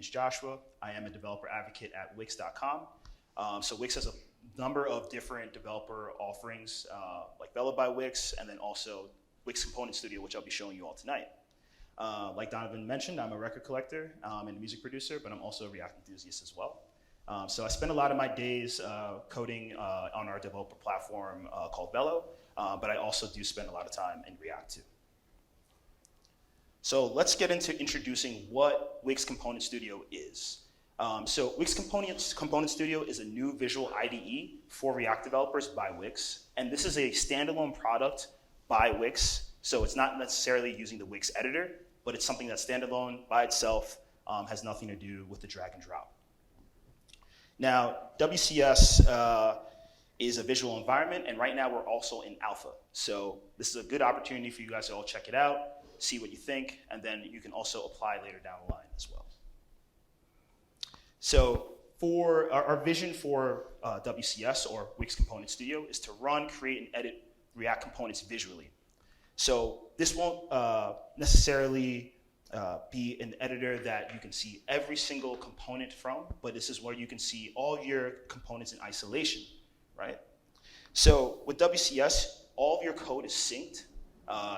is Joshua. I am a developer advocate at Wix.com. So Wix has a number of different developer offerings, like Velo by Wix, and then also Wix Component Studio, which I'll be showing you all tonight. Like Donovan mentioned, I'm a record collector and a music producer, but I'm also a React enthusiast as well. So I spend a lot of my days coding on our developer platform called Velo, but I also do spend a lot of time in React too. So let's get into introducing what Wix Component Studio is. So Wix Component Studio is a new visual IDE for React developers by Wix, and this is a standalone product by Wix, so it's not necessarily using the Wix editor, but it's something that's standalone by itself, has nothing to do with the drag and drop. Now, WCS is a visual environment, and right now we're also in alpha. So this is a good opportunity for you guys to all check it out, see what you think, and then you can also apply later down the line as well. So for our vision for WCS, or Wix Component Studio, is to run, create, and edit React components visually. So this won't necessarily be an editor that you can see every single component from, but this is where you can see all your components in isolation, right? So with WCS, all of your code is synced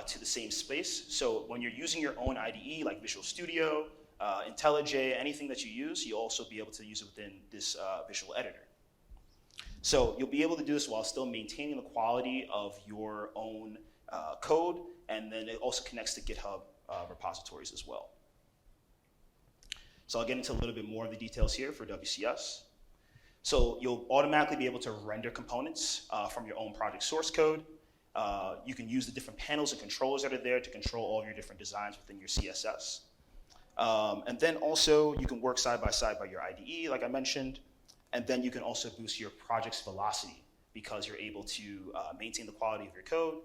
to the same space. So when you're using your own IDE, like Visual Studio, IntelliJ, anything that you use, you'll also be able to use it within this visual editor. So you'll be able to do this while still maintaining the quality of your own code, and then it also connects to GitHub repositories as well. So I'll get into a little bit more of the details here for WCS. So you'll automatically be able to render components from your own project source code. You can use the different panels and controllers that are there to control all of your different designs within your CSS. And then also you can work side by side by your IDE, like I mentioned, and then you can also boost your project's velocity because you're able to maintain the quality of your code,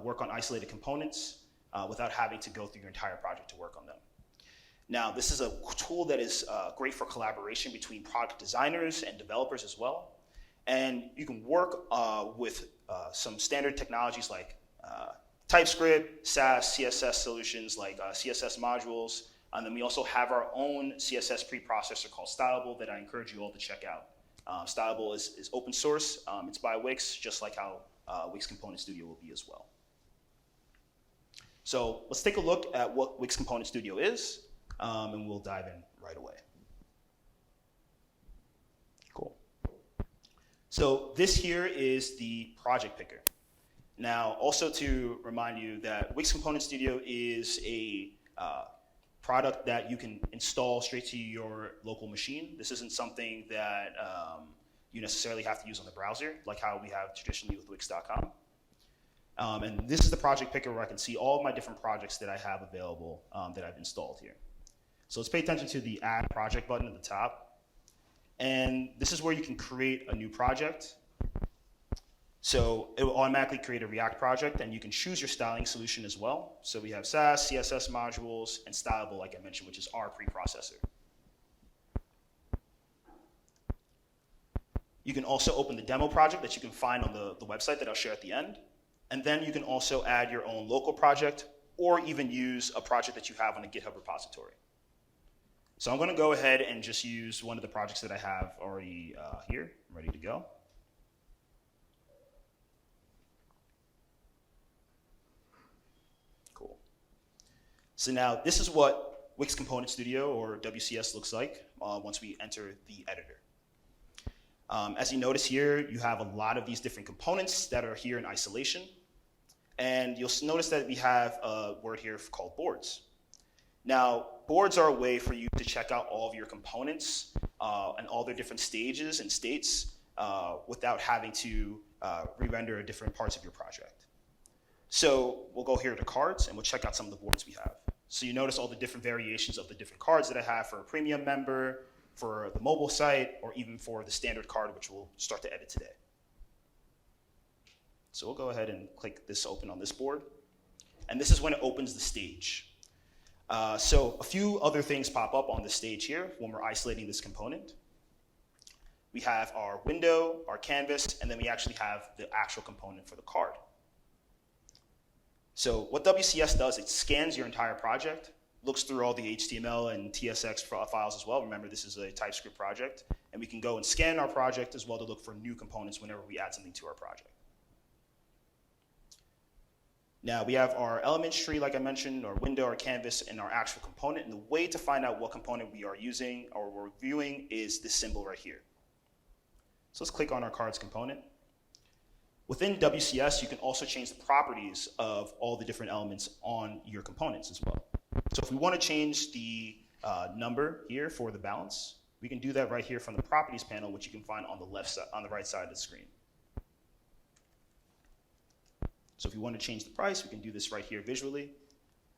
work on isolated components without having to go through your entire project to work on them. Now, this is a tool that is great for collaboration between product designers and developers as well. And you can work with some standard technologies like TypeScript, Sass, CSS solutions like CSS modules. And then we also have our own CSS preprocessor called Styleable that I encourage you all to check out. Styleable is open source. It's by Wix, just like how Wix Component Studio will be as well. So let's take a look at what Wix Component Studio is, and we'll dive in right away. Cool. So this here is the project picker. Now, also to remind you that Wix Component Studio is a product that you can install straight to your local machine. This isn't something that you necessarily have to use on the browser, like how we have traditionally with Wix.com. And this is the project picker where I can see all of my different projects that I have available that I've installed here. So let's pay attention to the Add Project button at the top. And this is where you can create a new project. So it will automatically create a React project, and you can choose your styling solution as well. So we have Sass, CSS modules, and Styleable, like I mentioned, which is our preprocessor. You can also open the demo project that you can find on the website that I'll share at the end. And then you can also add your own local project or even use a project that you have on a GitHub repository. So I'm going to go ahead and just use one of the projects that I have already here, ready to go. Cool. So now this is what Wix Component Studio, or WCS, looks like once we enter the editor. As you notice here, you have a lot of these different components that are here in isolation. And you'll notice that we have a word here called boards. Now, boards are a way for you to check out all of your components and all their different stages and states without having to re-render different parts of your project. So we'll go here to cards and we'll check out some of the boards we have. So you notice all the different variations of the different cards that I have for a premium member, for the mobile site, or even for the standard card, which we'll start to edit today. So we'll go ahead and click this open on this board. And this is when it opens the stage. So a few other things pop up on the stage here when we're isolating this component. We have our window, our canvas, and then we actually have the actual component for the card. So what WCS does, it scans your entire project, looks through all the HTML and TSX files as well. Remember, this is a TypeScript project, and we can go and scan our project as well to look for new components whenever we add something to our project. Now we have our elements tree, like I mentioned, our window, our canvas, and our actual component. And the way to find out what component we are using or we're viewing is this symbol right here. So let's click on our cards component. Within WCS, you can also change the properties of all the different elements on your components as well. So if we want to change the number here for the balance, we can do that right here from the properties panel, which you can find on the left side, on the right side of the screen. So if we want to change the price, we can do this right here visually.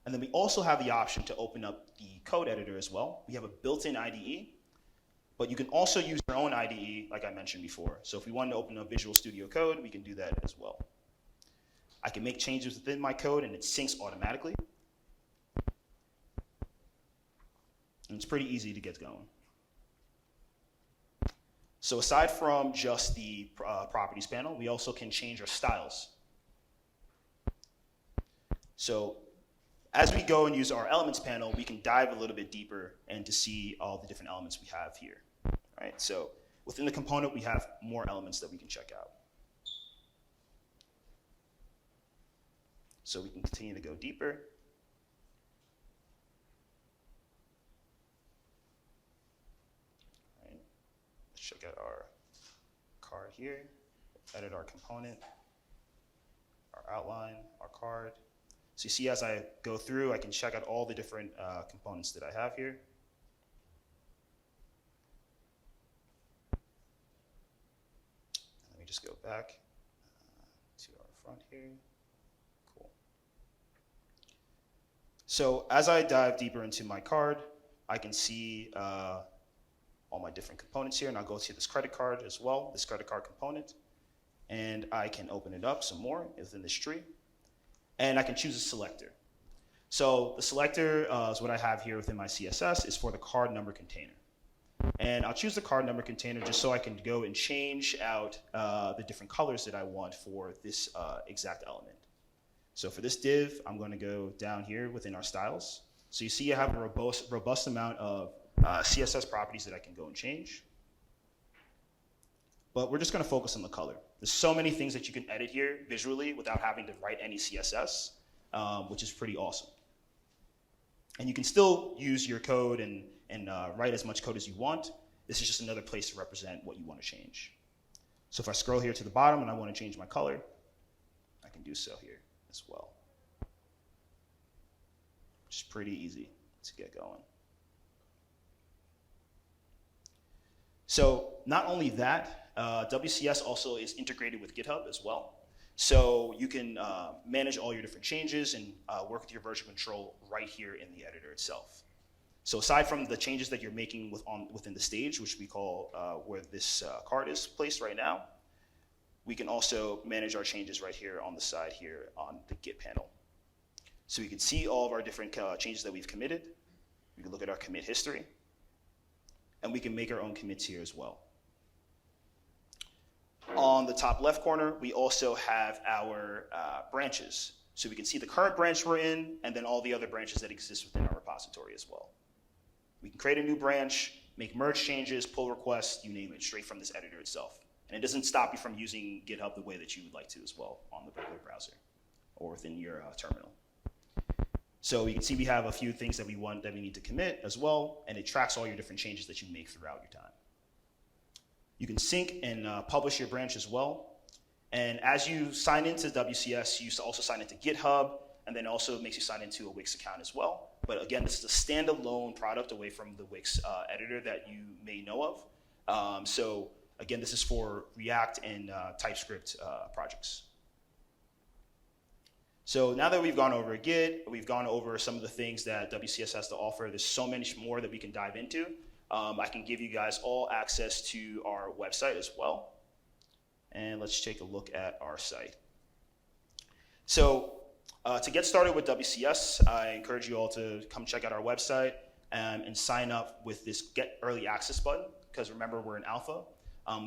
And then we also have the option to open up the code editor as well. We have a built-in IDE, but you can also use your own IDE, like I mentioned before. So if we wanted to open up Visual Studio Code, we can do that as well. I can make changes within my code, and it syncs automatically. And it's pretty easy to get going. So aside from just the properties panel, we also can change our styles. So as we go and use our elements panel, we can dive a little bit deeper and to see all the different elements we have here. All right, so within the component, we have more elements that we can check out. So we can continue to go deeper. All right, let's check out our card here, edit our component, our outline, our card. So you see, as I go through, I can check out all the different components that I have here. Let me just go back to our front here. Cool. So as I dive deeper into my card, I can see all my different components here, and I'll go to this credit card as well, this credit card component, and I can open it up some more within this tree. And I can choose a selector. So the selector is what I have here within my CSS is for the card number container. And I'll choose the card number container just so I can go and change out the different colors that I want for this exact element. So for this div, I'm going to go down here within our styles. So you see I have a robust amount of CSS properties that I can go and change. But we're just going to focus on the color. There's so many things that you can edit here visually without having to write any CSS, which is pretty awesome. And you can still use your code and write as much code as you want. This is just another place to represent what you want to change. So if I scroll here to the bottom and I want to change my color, I can do so here as well. Which is pretty easy to get going. So not only that, WCS also is integrated with GitHub as well. So you can manage all your different changes and work with your version control right here in the editor itself. So aside from the changes that you're making within the stage, which we call where this card is placed right now, we can also manage our changes right here on the side here on the Git panel. So we can see all of our different changes that we've committed. We can look at our commit history. And we can make our own commits here as well. On the top left corner, we also have our branches. So we can see the current branch we're in, and then all the other branches that exist within our repository as well. We can create a new branch, make merge changes, pull requests, you name it, straight from this editor itself. And it doesn't stop you from using GitHub the way that you would like to as well on the regular browser or within your terminal. So you can see we have a few things that we need to commit as well, and it tracks all your different changes that you make throughout your time. You can sync and publish your branch as well. And as you sign into WCS, you also sign into GitHub, and then also it makes you sign into a Wix account as well. But again, this is a standalone product away from the Wix editor that you may know of. So again, this is for React and TypeScript projects. So now that we've gone over Git, we've gone over some of the things that WCS has to offer. There's so many more that we can dive into. I can give you guys all access to our website as well. And let's take a look at our site. So to get started with WCS, I encourage you all to come check out our website and sign up with this Get Early Access button, because remember, we're in alpha.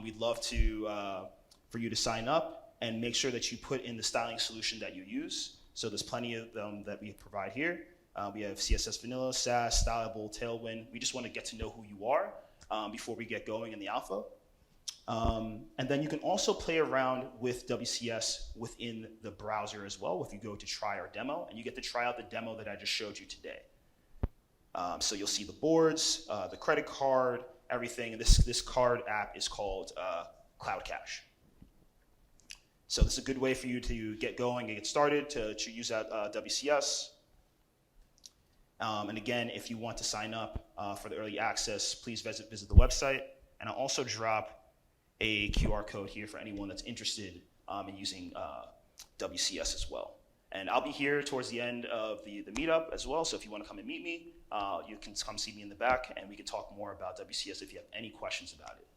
We'd love for you to sign up and make sure that you put in the styling solution that you use. So there's plenty of them that we provide here. We have CSS Vanilla, Sass, Styleable, Tailwind. We just want to get to know who you are before we get going in the alpha. And then you can also play around with WCS within the browser as well if you go to try our demo, and you get to try out the demo that I just showed you today. So you'll see the boards, the credit card, everything. And this card app is called Cloud Cash. So this is a good way for you to get going and get started to use that WCS. And again, if you want to sign up for the early access, please visit the website. And I'll also drop a QR code here for anyone that's interested in using WCS as well. And I'll be here towards the end of the meetup as well, so if you want to come and meet me, you can come see me in the back, and we can talk more about WCS if you have any questions about it.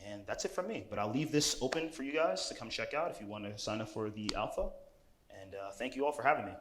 And that's it from me, but I'll leave this open for you guys to come check out if you want to sign up for the alpha. And thank you all for having me.